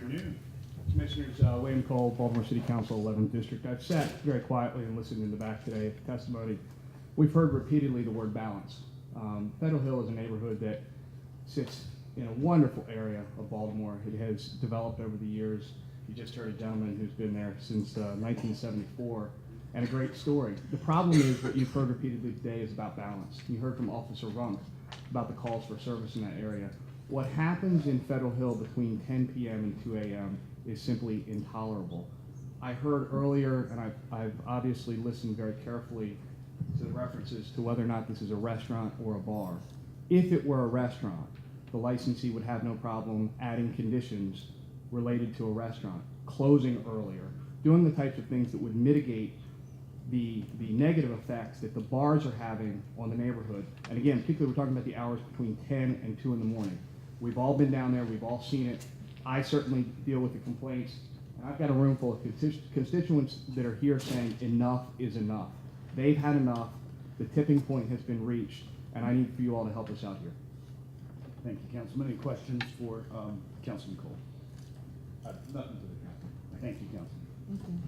afternoon. Commissioners, William Cole, Baltimore City Council, 11th District. I've sat very quietly and listened in the back today at the testimony. We've heard repeatedly the word balance. Federal Hill is a neighborhood that sits in a wonderful area of Baltimore. It has developed over the years. You just heard a gentleman who's been there since 1974, and a great story. The problem is what you've heard repeatedly today is about balance. You heard from Officer Runk about the calls for service in that area. What happens in Federal Hill between 10 p.m. and 2 a.m. is simply intolerable. I heard earlier, and I've obviously listened very carefully to the references to whether or not this is a restaurant or a bar. If it were a restaurant, the licensee would have no problem adding conditions related to a restaurant, closing earlier, doing the types of things that would mitigate the negative effects that the bars are having on the neighborhood. And again, particularly we're talking about the hours between 10 and 2 in the morning. We've all been down there, we've all seen it. I certainly deal with the complaints. And I've got a room full of constituents that are here saying enough is enough. They've had enough, the tipping point has been reached, and I need for you all to help us out here. Thank you, Councilman. Any questions for Councilman Cole? Nothing to the council. Thank you, Councilman.